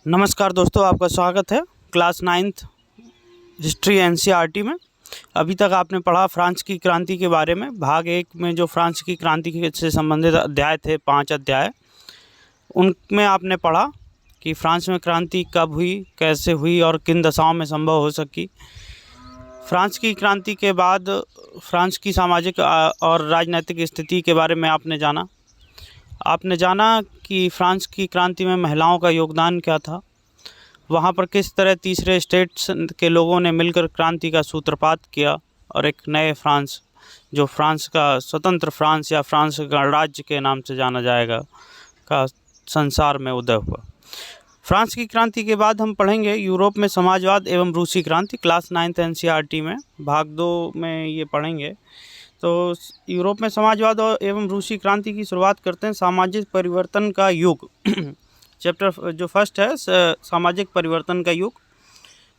नमस्कार दोस्तों, आपका स्वागत है क्लास 9th हिस्ट्री एनसीईआरटी में। अभी तक आपने पढ़ा फ्रांस की क्रांति के बारे में। भाग 1 में जो फ्रांस की क्रांति से संबंधित अध्याय थे, 5 अध्याय, उनमें आपने पढ़ा कि फ्रांस में क्रांति कब हुई, कैसे हुई और किन दशाओं में संभव हो सकी। फ्रांस की क्रांति के बाद फ्रांस की सामाजिक और राजनीतिक स्थिति के बारे में आपने जाना कि फ्रांस की क्रांति में महिलाओं का योगदान क्या था, वहाँ पर किस तरह तीसरे स्टेट्स के लोगों ने मिलकर क्रांति का सूत्रपात किया और एक नए फ्रांस, जो फ्रांस का स्वतंत्र फ्रांस या फ्रांस गणराज्य के नाम से जाना जाएगा, का संसार में उदय हुआ। फ्रांस की क्रांति के बाद हम पढ़ेंगे यूरोप में समाजवाद एवं रूसी क्रांति। क्लास 9th एनसीईआरटी में भाग 2 में ये पढ़ेंगे। तो यूरोप में समाजवाद और एवं रूसी क्रांति की शुरुआत करते हैं। सामाजिक परिवर्तन का युग चैप्टर जो फर्स्ट है, सामाजिक परिवर्तन का युग।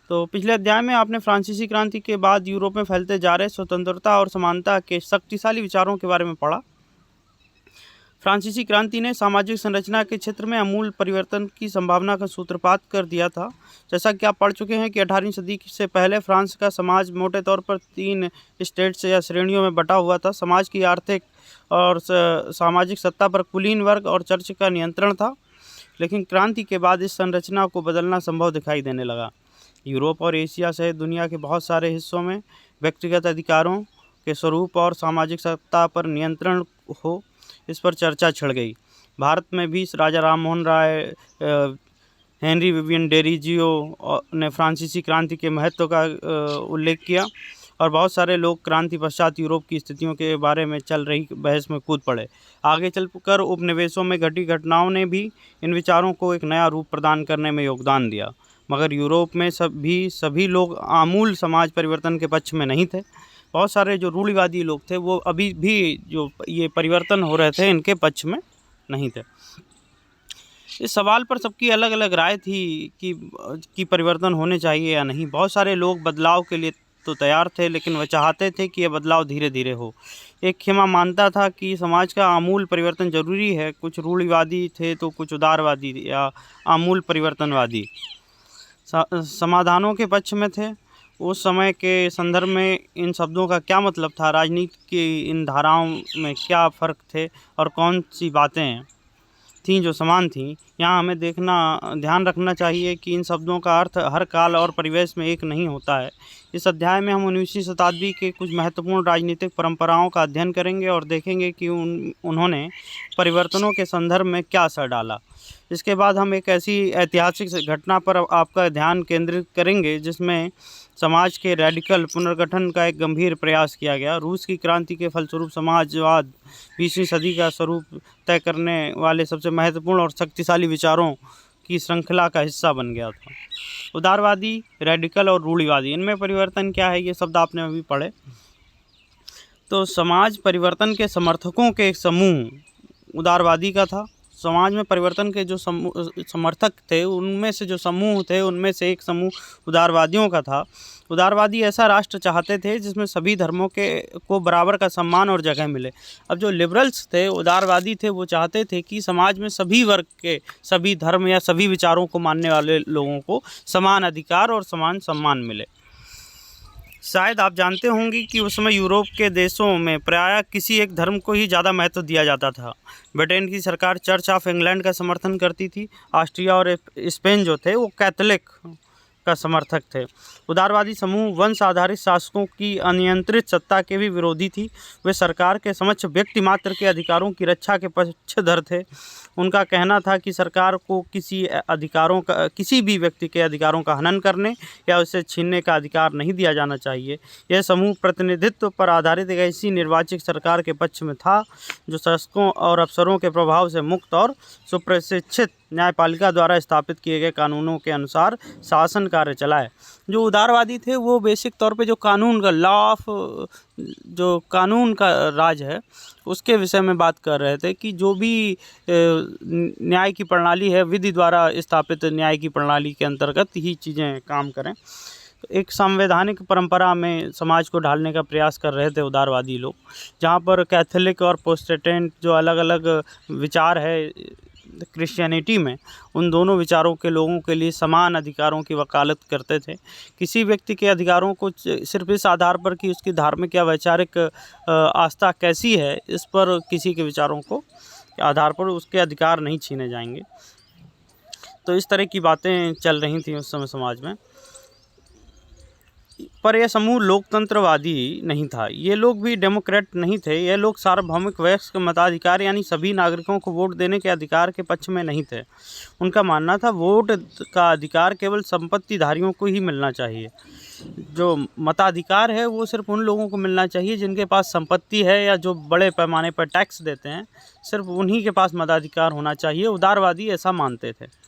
तो पिछले अध्याय में आपने फ्रांसीसी क्रांति के बाद यूरोप में फैलते जा रहे स्वतंत्रता और समानता के शक्तिशाली विचारों के बारे में पढ़ा। फ्रांसीसी क्रांति ने सामाजिक संरचना के क्षेत्र में अमूल परिवर्तन की संभावना का सूत्रपात कर दिया था। जैसा कि आप पढ़ चुके हैं कि 18वीं सदी से पहले फ्रांस का समाज मोटे तौर पर 3 स्टेट्स या श्रेणियों में बटा हुआ था। समाज की आर्थिक और सामाजिक सत्ता पर कुलीन वर्ग और चर्च का नियंत्रण था, लेकिन क्रांति के बाद इस संरचना को बदलना संभव दिखाई देने लगा। यूरोप और एशिया सहित दुनिया के बहुत सारे हिस्सों में व्यक्तिगत अधिकारों के स्वरूप और सामाजिक सत्ता पर नियंत्रण हो, इस पर चर्चा छिड़ गई। भारत में भी राजा राममोहन राय, हेनरी विवियन डेरिजियो ने फ्रांसीसी क्रांति के महत्व का उल्लेख किया और बहुत सारे लोग क्रांति पश्चात यूरोप की स्थितियों के बारे में चल रही बहस में कूद पड़े। आगे चलकर उपनिवेशों में घटी घटनाओं ने भी इन विचारों को एक नया रूप प्रदान करने में योगदान दिया, मगर यूरोप में सभी लोग आमूल समाज परिवर्तन के पक्ष में नहीं थे। बहुत सारे जो रूढ़िवादी लोग थे वो अभी भी जो ये परिवर्तन हो रहे थे इनके पक्ष में नहीं थे। इस सवाल पर सबकी अलग अलग राय थी कि परिवर्तन होने चाहिए या नहीं। बहुत सारे लोग बदलाव के लिए तो तैयार थे, लेकिन वह चाहते थे कि यह बदलाव धीरे धीरे हो। एक खेमा मानता था कि समाज का आमूल परिवर्तन जरूरी है। कुछ रूढ़िवादी थे तो कुछ उदारवादी या आमूल परिवर्तनवादी समाधानों के पक्ष में थे। उस समय के संदर्भ में इन शब्दों का क्या मतलब था, राजनीति की इन धाराओं में क्या फ़र्क थे और कौन सी बातें थीं जो समान थीं। यहाँ हमें ध्यान रखना चाहिए कि इन शब्दों का अर्थ हर काल और परिवेश में एक नहीं होता है। इस अध्याय में हम 19वीं शताब्दी के कुछ महत्वपूर्ण राजनीतिक परंपराओं का अध्ययन करेंगे और देखेंगे कि उन्होंने परिवर्तनों के संदर्भ में क्या असर डाला। इसके बाद हम एक ऐसी ऐतिहासिक घटना पर आपका ध्यान केंद्रित करेंगे जिसमें समाज के रेडिकल पुनर्गठन का एक गंभीर प्रयास किया गया। रूस की क्रांति के फलस्वरूप समाजवाद 20वीं सदी का स्वरूप तय करने वाले सबसे महत्वपूर्ण और शक्तिशाली विचारों की श्रृंखला का हिस्सा बन गया था। उदारवादी, रेडिकल और रूढ़िवादी, इनमें परिवर्तन क्या है, ये शब्द आपने अभी पढ़े। तो समाज परिवर्तन के समर्थकों के एक समूह उदारवादी का था। समाज में परिवर्तन के जो समर्थक थे उनमें से जो समूह थे उनमें से एक समूह उदारवादियों का था। उदारवादी ऐसा राष्ट्र चाहते थे जिसमें सभी धर्मों को बराबर का सम्मान और जगह मिले। अब जो लिबरल्स थे, उदारवादी थे, वो चाहते थे कि समाज में सभी वर्ग के, सभी धर्म या सभी विचारों को मानने वाले लोगों को समान अधिकार और समान सम्मान मिले। शायद आप जानते होंगे कि उस समय यूरोप के देशों में प्रायः किसी एक धर्म को ही ज़्यादा महत्व दिया जाता था। ब्रिटेन की सरकार चर्च ऑफ इंग्लैंड का समर्थन करती थी। ऑस्ट्रिया और स्पेन जो थे वो कैथोलिक का समर्थक थे। उदारवादी समूह वंश आधारित शासकों की अनियंत्रित सत्ता के भी विरोधी थी। वे सरकार के समक्ष व्यक्ति मात्र के अधिकारों की रक्षा के पक्षधर थे। उनका कहना था कि सरकार को किसी भी व्यक्ति के अधिकारों का हनन करने या उसे छीनने का अधिकार नहीं दिया जाना चाहिए। यह समूह प्रतिनिधित्व पर आधारित एक ऐसी निर्वाचित सरकार के पक्ष में था जो शासकों और अफसरों के प्रभाव से मुक्त और सुप्रशिक्षित न्यायपालिका द्वारा स्थापित किए गए कानूनों के अनुसार शासन कार्य चलाए। जो उदारवादी थे वो बेसिक तौर पे जो कानून का जो कानून का राज है उसके विषय में बात कर रहे थे कि जो भी न्याय की प्रणाली है, विधि द्वारा स्थापित न्याय की प्रणाली के अंतर्गत ही चीज़ें काम करें। एक संवैधानिक परंपरा में समाज को ढालने का प्रयास कर रहे थे उदारवादी लोग, जहाँ पर कैथोलिक और प्रोटेस्टेंट जो अलग अलग विचार है क्रिश्चियनिटी में उन दोनों विचारों के लोगों के लिए समान अधिकारों की वकालत करते थे। किसी व्यक्ति के अधिकारों को सिर्फ इस आधार पर कि उसकी धार्मिक या वैचारिक आस्था कैसी है, इस पर किसी के विचारों को आधार पर उसके अधिकार नहीं छीने जाएंगे। तो इस तरह की बातें चल रही थी उस समय समाज में। पर यह समूह लोकतंत्रवादी नहीं था, ये लोग भी डेमोक्रेट नहीं थे, यह लोग सार्वभौमिक वयस्क मताधिकार यानी सभी नागरिकों को वोट देने के अधिकार के पक्ष में नहीं थे। उनका मानना था वोट का अधिकार केवल संपत्तिधारियों को ही मिलना चाहिए। जो मताधिकार है वो सिर्फ उन लोगों को मिलना चाहिए जिनके पास संपत्ति है या जो बड़े पैमाने पर टैक्स देते हैं, सिर्फ उन्हीं के पास मताधिकार होना चाहिए। उदारवादी ऐसा मानते थे।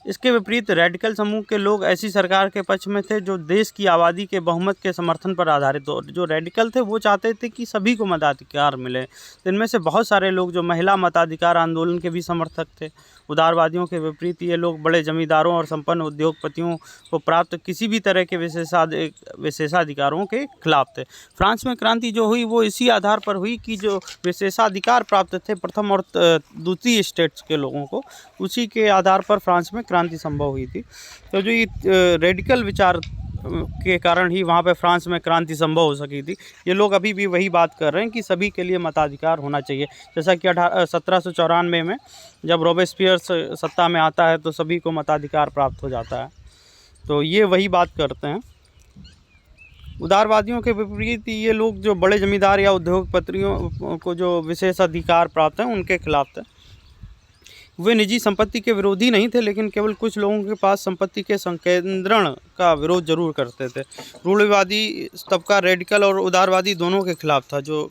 इसके विपरीत रेडिकल समूह के लोग ऐसी सरकार के पक्ष में थे जो देश की आबादी के बहुमत के समर्थन पर आधारित हो। जो रेडिकल थे वो चाहते थे कि सभी को मताधिकार मिले। इनमें से बहुत सारे लोग जो महिला मताधिकार आंदोलन के भी समर्थक थे। उदारवादियों के विपरीत ये लोग बड़े जमींदारों और संपन्न उद्योगपतियों को प्राप्त किसी भी तरह के विशेषाधिकारों के खिलाफ थे। फ्रांस में क्रांति जो हुई वो इसी आधार पर हुई कि जो विशेषाधिकार प्राप्त थे प्रथम और द्वितीय स्टेट्स के लोगों को, उसी के आधार पर फ्रांस में क्रांति संभव हुई थी। तो जो ये रेडिकल विचार के कारण ही वहाँ पे फ्रांस में क्रांति संभव हो सकी थी। ये लोग अभी भी वही बात कर रहे हैं कि सभी के लिए मताधिकार होना चाहिए। जैसा कि 1794 में जब रॉबेस्पियर सत्ता में आता है तो सभी को मताधिकार प्राप्त हो जाता है। तो ये वही बात करते हैं। उदारवादियों के विपरीत ये लोग जो बड़े जमींदार या उद्योगपतियों को जो विशेष अधिकार प्राप्त हैं उनके खिलाफ थे। वे निजी संपत्ति के विरोधी नहीं थे, लेकिन केवल कुछ लोगों के पास संपत्ति के संकेंद्रण का विरोध जरूर करते थे। रूढ़िवादी तबका रेडिकल और उदारवादी दोनों के खिलाफ था। जो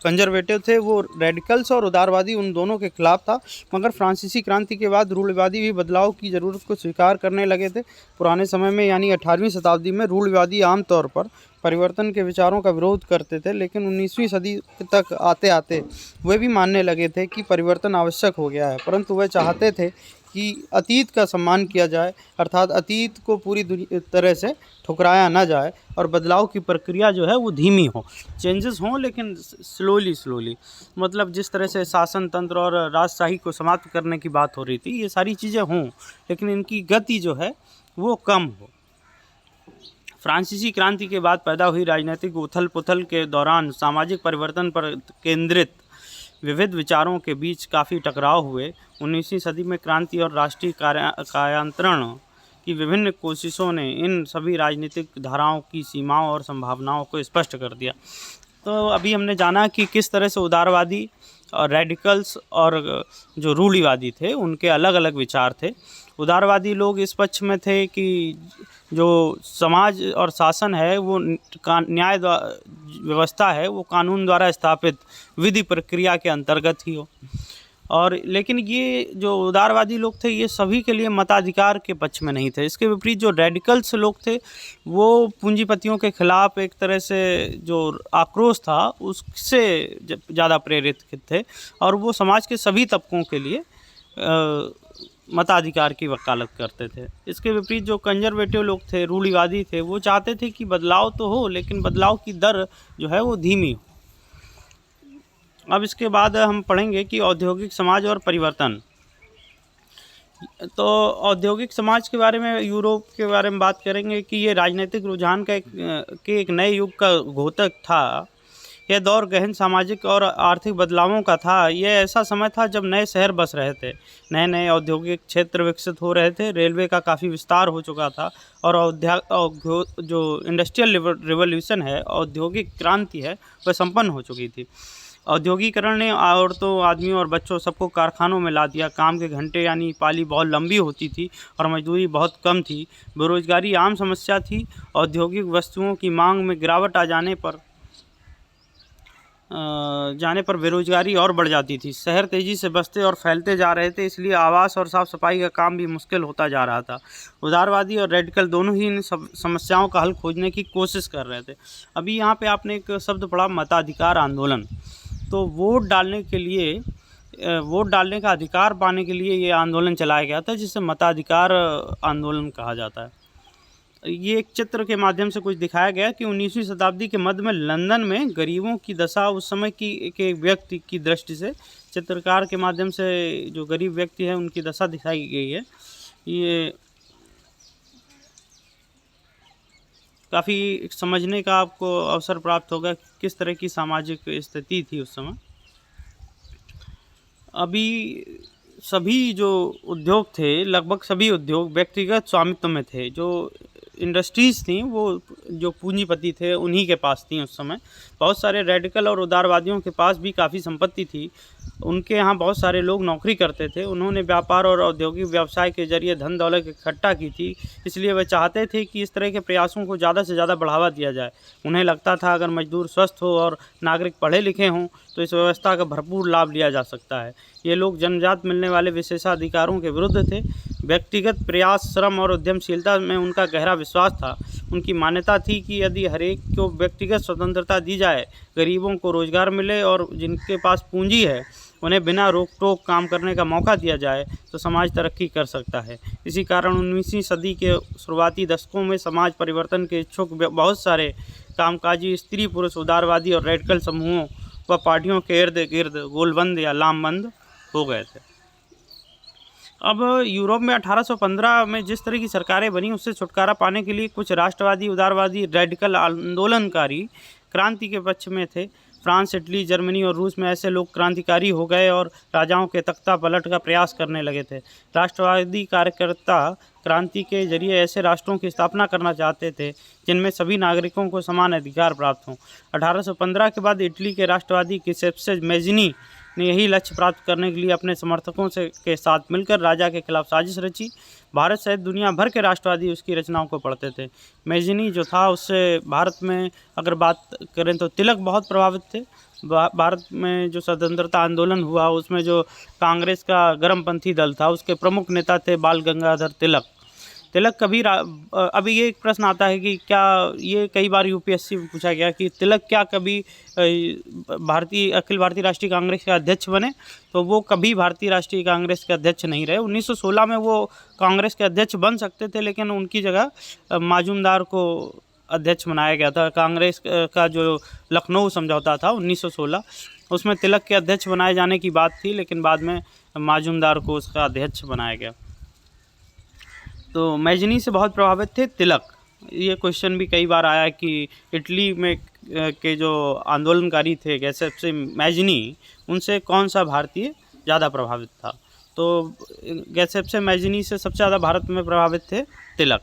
कंजर्वेटिव थे वो रेडिकल्स और उदारवादी उन दोनों के खिलाफ था। मगर फ्रांसीसी क्रांति के बाद रूढ़िवादी भी बदलाव की ज़रूरत को स्वीकार करने लगे थे। पुराने समय में यानी 18वीं शताब्दी में रूढ़िवादी आमतौर पर परिवर्तन के विचारों का विरोध करते थे, लेकिन 19वीं सदी तक आते आते वे भी मानने लगे थे कि परिवर्तन आवश्यक हो गया है। परंतु वे चाहते थे कि अतीत का सम्मान किया जाए, अर्थात अतीत को पूरी तरह से ठुकराया ना जाए और बदलाव की प्रक्रिया जो है वो धीमी हो। चेंजेस हों लेकिन स्लोली, मतलब जिस तरह से शासन तंत्र और राजशाही को समाप्त करने की बात हो रही थी, ये सारी चीज़ें हों लेकिन इनकी गति जो है वो कम हो। फ्रांसीसी क्रांति के बाद पैदा हुई राजनीतिक उथल पुथल के दौरान सामाजिक परिवर्तन पर केंद्रित विविध विचारों के बीच काफ़ी टकराव हुए। 19वीं सदी में क्रांति और राष्ट्रीय कायांतरण की विभिन्न कोशिशों ने इन सभी राजनीतिक धाराओं की सीमाओं और संभावनाओं को स्पष्ट कर दिया। तो अभी हमने जाना कि किस तरह से उदारवादी और रेडिकल्स और जो रूढ़िवादी थे उनके अलग अलग विचार थे। उदारवादी लोग इस पक्ष में थे कि जो समाज और शासन है वो न्याय व्यवस्था है वो कानून द्वारा स्थापित विधि प्रक्रिया के अंतर्गत ही हो। और लेकिन ये जो उदारवादी लोग थे ये सभी के लिए मताधिकार के पक्ष में नहीं थे। इसके विपरीत जो रेडिकल्स लोग थे वो पूंजीपतियों के खिलाफ एक तरह से जो आक्रोश था उससे ज़्यादा प्रेरित थे और वो समाज के सभी तबकों के लिए मताधिकार की वकालत करते थे। इसके विपरीत जो कंजर्वेटिव लोग थे, रूढ़िवादी थे, वो चाहते थे कि बदलाव तो हो लेकिन बदलाव की दर जो है वो धीमी हो। अब इसके बाद हम पढ़ेंगे कि औद्योगिक समाज और परिवर्तन। तो औद्योगिक समाज के बारे में, यूरोप के बारे में बात करेंगे कि ये राजनीतिक रुझान का एक नए युग का घोतक था। यह दौर गहन सामाजिक और आर्थिक बदलावों का था। यह ऐसा समय था जब नए शहर बस रहे थे, नए नए औद्योगिक क्षेत्र विकसित हो रहे थे, रेलवे का काफ़ी विस्तार हो चुका था और जो इंडस्ट्रियल रिवॉल्यूशन है, औद्योगिक क्रांति है, वह संपन्न हो चुकी थी। औद्योगिकरण ने औरतों, आदमियों और बच्चों सबको कारखानों में ला दिया। काम के घंटे यानी पाली बहुत लंबी होती थी और मजदूरी बहुत कम थी। बेरोजगारी आम समस्या थी। औद्योगिक वस्तुओं की मांग में गिरावट आ जाने पर बेरोजगारी और बढ़ जाती थी। शहर तेज़ी से बसते और फैलते जा रहे थे, इसलिए आवास और साफ़ सफाई का काम भी मुश्किल होता जा रहा था। उदारवादी और रेडिकल दोनों ही इन सब समस्याओं का हल खोजने की कोशिश कर रहे थे। अभी यहाँ पे आपने एक शब्द पढ़ा, मताधिकार आंदोलन। तो वोट डालने का अधिकार पाने के लिए ये आंदोलन चलाया गया था, जिसे मताधिकार आंदोलन कहा जाता है। ये एक चित्र के माध्यम से कुछ दिखाया गया कि 19वीं शताब्दी के मध्य में लंदन में गरीबों की दशा उस समय की एक व्यक्ति की दृष्टि से चित्रकार के माध्यम से जो गरीब व्यक्ति है उनकी दशा दिखाई गई है। ये काफ़ी समझने का आपको अवसर प्राप्त होगा कि किस तरह की सामाजिक स्थिति थी उस समय। अभी सभी जो उद्योग थे, लगभग सभी उद्योग व्यक्तिगत स्वामित्व में थे। जो इंडस्ट्रीज़ थीं वो जो पूंजीपति थे उन्हीं के पास थीं उस समय। बहुत सारे रेडिकल और उदारवादियों के पास भी काफ़ी संपत्ति थी। उनके यहाँ बहुत सारे लोग नौकरी करते थे। उन्होंने व्यापार और औद्योगिक व्यवसाय के ज़रिए धन दौलत इकट्ठा की थी, इसलिए वे चाहते थे कि इस तरह के प्रयासों को ज़्यादा से ज़्यादा बढ़ावा दिया जाए। उन्हें लगता था अगर मजदूर स्वस्थ हो और नागरिक पढ़े लिखे हों तो इस व्यवस्था का भरपूर लाभ लिया जा सकता है। ये लोग जन्मजात मिलने वाले विशेषाधिकारों के विरुद्ध थे। व्यक्तिगत प्रयास, श्रम और उद्यमशीलता में उनका गहरा विश्वास था। उनकी मान्यता थी कि यदि हर एक को व्यक्तिगत स्वतंत्रता दी जाए, गरीबों को रोजगार मिले और जिनके पास पूंजी है उन्हें बिना रोक टोक काम करने का मौका दिया जाए तो समाज तरक्की कर सकता है। इसी कारण 19वीं सदी के शुरुआती दशकों में समाज परिवर्तन के इच्छुक बहुत सारे कामकाजी स्त्री पुरुष उदारवादी और रेडिकल समूहों व पार्टियों के इर्द गिर्द गोलबंद या लामबंद हो गए थे। अब यूरोप में 1815 में जिस तरह की सरकारें बनी उससे छुटकारा पाने के लिए कुछ राष्ट्रवादी, उदारवादी, रेडिकल आंदोलनकारी क्रांति के पक्ष में थे। फ्रांस, इटली, जर्मनी और रूस में ऐसे लोग क्रांतिकारी हो गए और राजाओं के तख्ता पलट का प्रयास करने लगे थे। राष्ट्रवादी कार्यकर्ता क्रांति के जरिए ऐसे राष्ट्रों की स्थापना करना चाहते थे जिनमें सभी नागरिकों को समान अधिकार प्राप्त हों। 1815 के बाद इटली के राष्ट्रवादी गिसेप्पे मैज़िनी ने यही लक्ष्य प्राप्त करने के लिए अपने समर्थकों के साथ मिलकर राजा के खिलाफ साजिश रची। भारत सहित दुनिया भर के राष्ट्रवादी उसकी रचनाओं को पढ़ते थे। मैज़िनी जो था उससे भारत में अगर बात करें तो तिलक बहुत प्रभावित थे। भारत में जो स्वतंत्रता आंदोलन हुआ उसमें जो कांग्रेस का गर्मपंथी दल था उसके प्रमुख नेता थे बाल गंगाधर तिलक। तिलक कभी अभी ये एक प्रश्न आता है कि क्या ये कई बार यूपीएससी में पूछा गया कि तिलक क्या कभी अखिल भारतीय राष्ट्रीय कांग्रेस के अध्यक्ष बने, तो वो कभी भारतीय राष्ट्रीय कांग्रेस के अध्यक्ष नहीं रहे। 1916 में वो कांग्रेस के अध्यक्ष बन सकते थे लेकिन उनकी जगह माजूमदार को अध्यक्ष बनाया गया था। कांग्रेस का जो लखनऊ समझौता था 1916 उसमें तिलक के अध्यक्ष बनाए जाने की बात थी लेकिन बाद में माजूमदार को उसका अध्यक्ष बनाया गया। तो मैज़िनी से बहुत प्रभावित थे तिलक। ये क्वेश्चन भी कई बार आया कि इटली में के जो आंदोलनकारी थे गिसेप्पे मैज़िनी उनसे कौन सा भारतीय ज़्यादा प्रभावित था, तो गिसेप्पे मैज़िनी से सबसे ज़्यादा भारत में प्रभावित थे तिलक।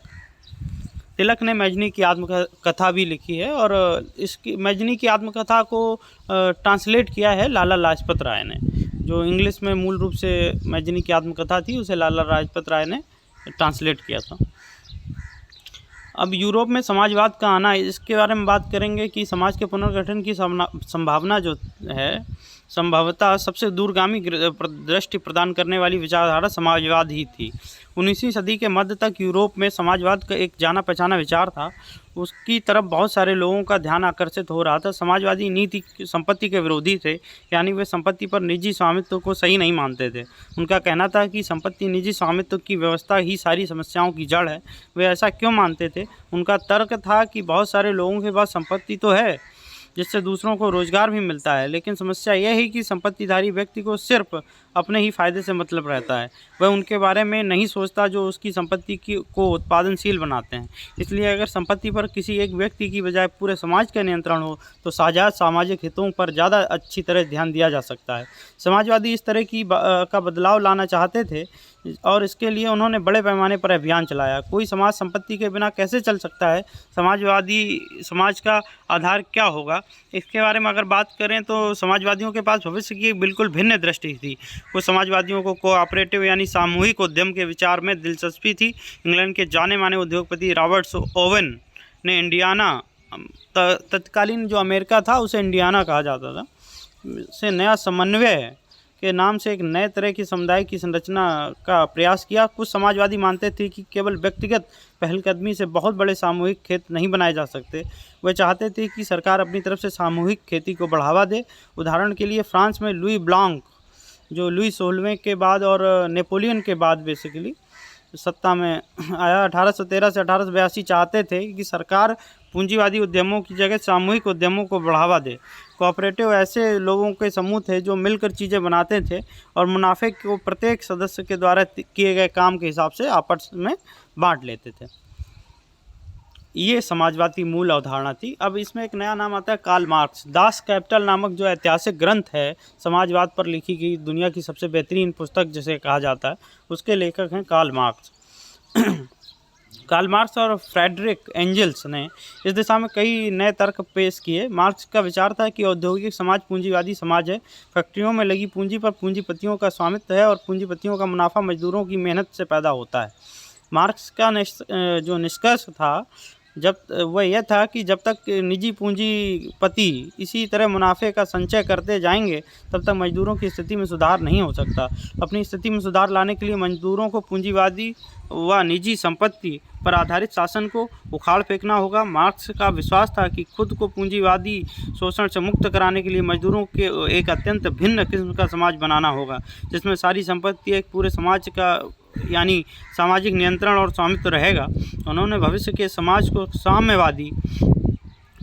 तिलक ने मैज़िनी की आत्मकथा भी लिखी है और इसकी मैज़िनी की आत्मकथा को ट्रांसलेट किया है लाला लाजपत राय ने। जो इंग्लिश में मूल रूप से मैज़िनी की आत्मकथा थी उसे लाला लाजपत राय ने ट्रांसलेट किया था। अब यूरोप में समाजवाद का आना, इसके बारे में बात करेंगे कि समाज के पुनर्गठन की संभावना जो है संभवतः सबसे दूरगामी दृष्टि प्रदान करने वाली विचारधारा समाजवाद ही थी। 19वीं सदी के मध्य तक यूरोप में समाजवाद का एक जाना पहचाना विचार था, उसकी तरफ बहुत सारे लोगों का ध्यान आकर्षित हो रहा था। समाजवादी नीति संपत्ति के विरोधी थे, यानी वे संपत्ति पर निजी स्वामित्व को सही नहीं मानते थे। उनका कहना था कि संपत्ति निजी स्वामित्व की व्यवस्था ही सारी समस्याओं की जड़ है। वे ऐसा क्यों मानते थे? उनका तर्क था कि बहुत सारे लोगों के पास संपत्ति तो है जिससे दूसरों को रोजगार भी मिलता है, लेकिन समस्या यह है कि संपत्तिधारी व्यक्ति को सिर्फ अपने ही फायदे से मतलब रहता है। वह उनके बारे में नहीं सोचता जो उसकी संपत्ति को उत्पादनशील बनाते हैं। इसलिए अगर संपत्ति पर किसी एक व्यक्ति की बजाय पूरे समाज का नियंत्रण हो तो सामाजिक हितों पर ज़्यादा अच्छी तरह ध्यान दिया जा सकता है। समाजवादी इस तरह का बदलाव लाना चाहते थे और इसके लिए उन्होंने बड़े पैमाने पर अभियान चलाया। कोई समाज संपत्ति के बिना कैसे चल सकता है? समाजवादी समाज का आधार क्या होगा? इसके बारे में अगर बात करें तो समाजवादियों के पास भविष्य की बिल्कुल भिन्न दृष्टि थी। कुछ समाजवादियों को कोऑपरेटिव यानी सामूहिक उद्यम के विचार में दिलचस्पी थी। इंग्लैंड के जाने माने उद्योगपति रॉबर्ट ओवन ने इंडियाना, तत्कालीन जो अमेरिका था उसे इंडियाना कहा जाता था, से नया समन्वय के नाम से एक नए तरह की समुदाय की संरचना का प्रयास किया। कुछ समाजवादी मानते थे कि केवल व्यक्तिगत पहलकदमी से बहुत बड़े सामूहिक खेत नहीं बनाए जा सकते। वे चाहते थे कि सरकार अपनी तरफ से सामूहिक खेती को बढ़ावा दे। उदाहरण के लिए फ्रांस में लुई ब्लांक, जो लुई 16वें के बाद और नेपोलियन के बाद बेसिकली सत्ता में आया 1813 से 1882 चाहते थे कि सरकार पूंजीवादी उद्यमों की जगह सामूहिक उद्यमों को बढ़ावा दे। कोऑपरेटिव ऐसे लोगों के समूह थे जो मिलकर चीज़ें बनाते थे और मुनाफे को प्रत्येक सदस्य के द्वारा किए गए काम के हिसाब से आपस में बांट लेते थे। ये समाजवाद की मूल अवधारणा थी। अब इसमें एक नया नाम आता है कार्ल मार्क्स। दास कैपिटल नामक जो ऐतिहासिक ग्रंथ है समाजवाद पर लिखी गई दुनिया की सबसे बेहतरीन पुस्तक जिसे कहा जाता है, उसके लेखक हैं कार्ल मार्क्स। कार्ल मार्क्स और फ्रेडरिक एंजल्स ने इस दिशा में कई नए तर्क पेश किए। मार्क्स का विचार था कि औद्योगिक समाज पूंजीवादी समाज है। फैक्ट्रियों में लगी पूंजी पर पूंजीपतियों का स्वामित्व है और पूंजीपतियों का मुनाफा मजदूरों की मेहनत से पैदा होता है। मार्क्स का जो निष्कर्ष था वह यह था कि जब तक निजी पूंजीपति इसी तरह मुनाफे का संचय करते जाएंगे तब तक मजदूरों की स्थिति में सुधार नहीं हो सकता। अपनी स्थिति में सुधार लाने के लिए मजदूरों को पूंजीवादी व निजी संपत्ति पर आधारित शासन को उखाड़ फेंकना होगा। मार्क्स का विश्वास था कि खुद को पूंजीवादी शोषण से मुक्त कराने के लिए मजदूरों के एक अत्यंत भिन्न किस्म का समाज बनाना होगा, जिसमें सारी संपत्ति एक पूरे समाज का यानी सामाजिक नियंत्रण और स्वामित्व रहेगा। उन्होंने भविष्य के समाज को साम्यवादी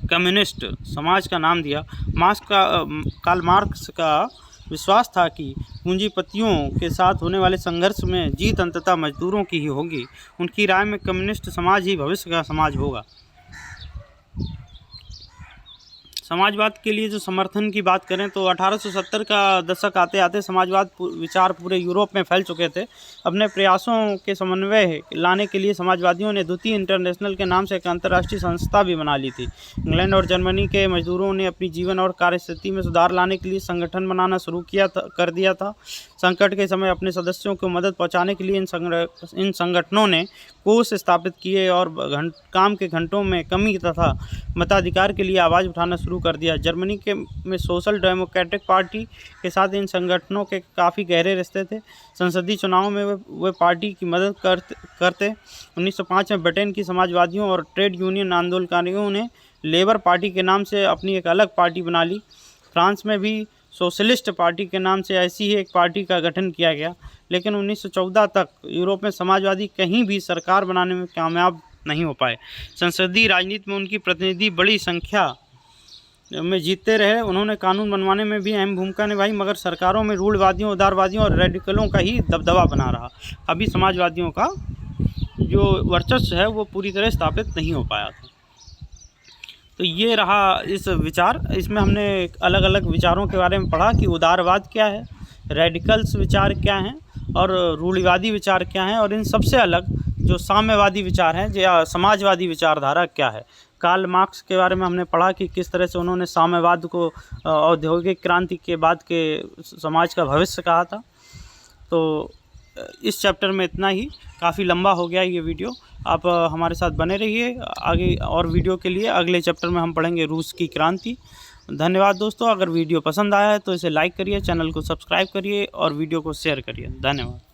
कम्युनिस्ट समाज का नाम दिया। कार्ल मार्क्स का विश्वास था कि पूंजीपतियों के साथ होने वाले संघर्ष में जीत अंततः मजदूरों की ही होगी। उनकी राय में कम्युनिस्ट समाज ही भविष्य का समाज होगा। समाजवाद के लिए जो समर्थन की बात करें तो 1870 का दशक आते आते समाजवाद विचार पूरे यूरोप में फैल चुके थे। अपने प्रयासों के समन्वय लाने के लिए समाजवादियों ने द्वितीय इंटरनेशनल के नाम से एक अंतर्राष्ट्रीय संस्था भी बना ली थी। इंग्लैंड और जर्मनी के मजदूरों ने अपनी जीवन और कार्य स्थिति में सुधार लाने के लिए संगठन बनाना शुरू कर दिया था। संकट के समय अपने सदस्यों को मदद पहुँचाने के लिए इन संगठनों ने कोष स्थापित किए और काम के घंटों में कमी तथा मताधिकार के लिए आवाज़ उठाना शुरू कर दिया। जर्मनी में सोशल डेमोक्रेटिक पार्टी के साथ इन संगठनों के काफ़ी गहरे रिश्ते थे। संसदीय चुनाव में वे पार्टी की मदद करते। 1905 में ब्रिटेन की समाजवादियों और ट्रेड यूनियन आंदोलनकारियों ने लेबर पार्टी के नाम से अपनी एक अलग पार्टी बना ली। फ्रांस में भी सोशलिस्ट पार्टी के नाम से ऐसी ही एक पार्टी का गठन किया गया, लेकिन 1914 तक यूरोप में समाजवादी कहीं भी सरकार बनाने में कामयाब नहीं हो पाए। संसदीय राजनीति में उनकी प्रतिनिधि बड़ी संख्या में जीतते रहे। उन्होंने कानून बनवाने में भी अहम भूमिका निभाई, मगर सरकारों में रूढ़वादियों, उदारवादियों और रेडिकलों का ही दबदबा बना रहा। अभी समाजवादियों का जो वर्चस्व है वो पूरी तरह स्थापित नहीं हो पाया था। तो ये रहा इस विचार। इसमें हमने अलग अलग विचारों के बारे में पढ़ा कि उदारवाद क्या है, रेडिकल्स विचार क्या हैं और रूढ़िवादी विचार क्या हैं, और इन सबसे अलग जो साम्यवादी विचार हैं या समाजवादी विचारधारा क्या है। कार्ल मार्क्स के बारे में हमने पढ़ा कि किस तरह से उन्होंने साम्यवाद को औद्योगिक क्रांति के बाद के समाज का भविष्य कहा था। तो इस चैप्टर में इतना ही, काफ़ी लंबा हो गया ये वीडियो। आप हमारे साथ बने रहिए। आगे और वीडियो के लिए अगले चैप्टर में हम पढ़ेंगे रूस की क्रांति। धन्यवाद दोस्तों। अगर वीडियो पसंद आया है तो इसे लाइक करिए, चैनल को सब्सक्राइब करिए और वीडियो को शेयर करिए। धन्यवाद।